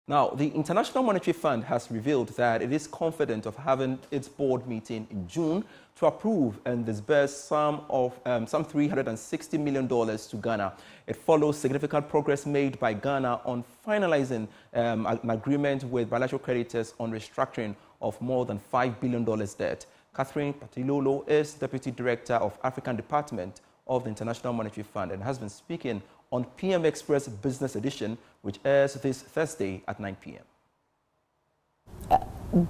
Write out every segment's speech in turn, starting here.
Now, the International Monetary Fund has revealed that it is confident of having its board meeting in June to approve and disburse some $360 million to Ghana. It follows significant progress made by Ghana on finalizing an agreement with bilateral creditors on restructuring of more than $5 billion debt. Catherine Patilolo is Deputy Director of African Department of the International Monetary Fund and has been speaking on PM Express Business Edition, which airs this Thursday at 9 p.m.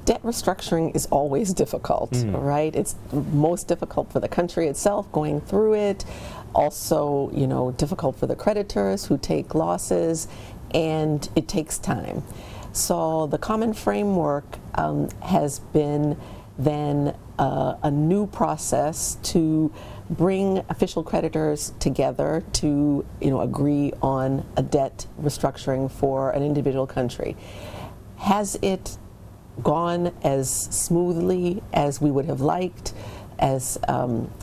Debt restructuring is always difficult, right? It's most difficult for the country itself going through it. Also, difficult for the creditors who take losses, and it takes time. So the common framework has been then a new process to bring official creditors together to agree on a debt restructuring for an individual country. Has it gone as smoothly as we would have liked, as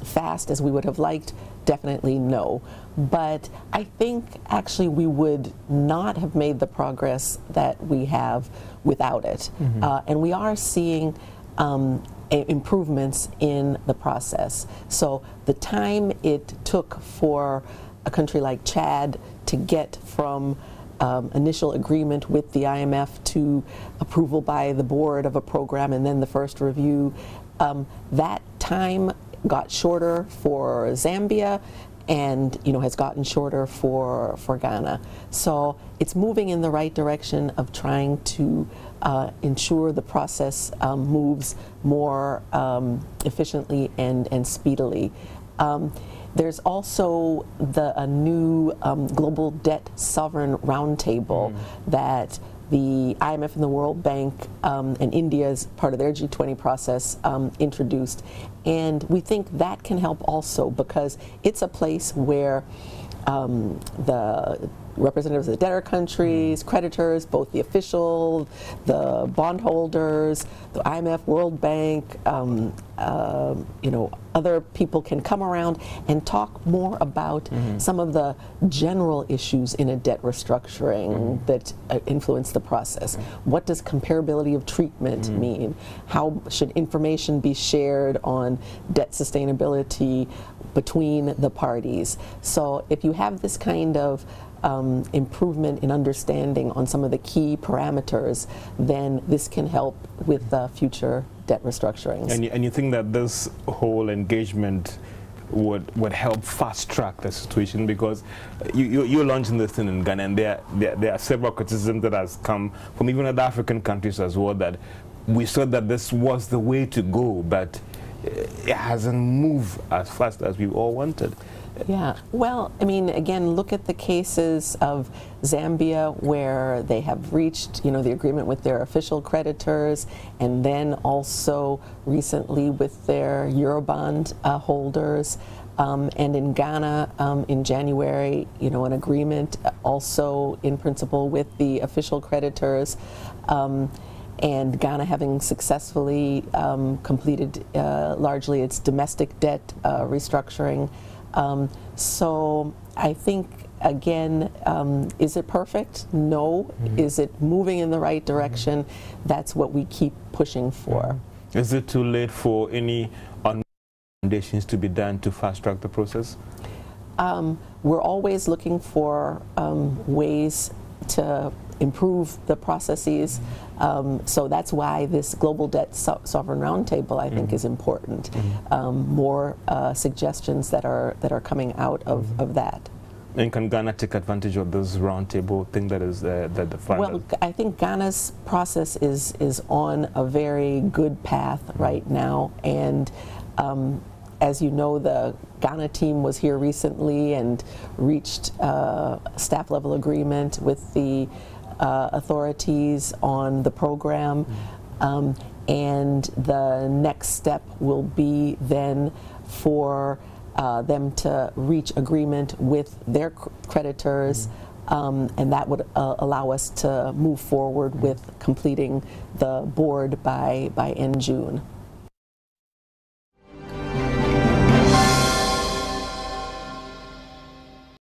fast as we would have liked? Definitely no. But I think actually we would not have made the progress that we have without it. And we are seeing improvements in the process. So the time it took for a country like Chad to get from initial agreement with the IMF to approval by the board of a program and then the first review, that time got shorter for Zambia and has gotten shorter for Ghana. So it's moving in the right direction of trying to ensure the process moves more efficiently and speedily. There's also a new Global Debt Sovereign Roundtable that the IMF and the World Bank and India's part of their G20 process introduced. And we think that can help also because it's a place where the representatives of the debtor countries, creditors, both the official, the bondholders, the IMF, World Bank, other people can come around and talk more about some of the general issues in a debt restructuring that influence the process. What does comparability of treatment mean? How should information be shared on debt sustainability between the parties? So if you have this kind of improvement in understanding on some of the key parameters, then this can help with future debt restructurings. And you think that this whole engagement would help fast track the situation, because you're launching this thing in Ghana, and there are several criticisms that has come from even other African countries as well, that we saw that this was the way to go, but it hasn't moved as fast as we all wanted. Yeah, well, I mean, again, look at the cases of Zambia where they have reached, the agreement with their official creditors, and then also recently with their Eurobond holders. And in Ghana, in January, an agreement also in principle with the official creditors. And Ghana having successfully completed largely its domestic debt restructuring. So I think, again, is it perfect? No. Is it moving in the right direction? That's what we keep pushing for. Is it too late for any recommendations to be done to fast track the process? We're always looking for ways to improve the processes. So that's why this Global Debt Sovereign Roundtable, I think, is important. More suggestions that are coming out of that. And can Ghana take advantage of this roundtable thing that is the final? Well, I think Ghana's process is on a very good path right now, and as you know, the Ghana team was here recently and reached a staff-level agreement with the authorities on the program, and the next step will be then for them to reach agreement with their creditors, and that would allow us to move forward with completing the board by end June.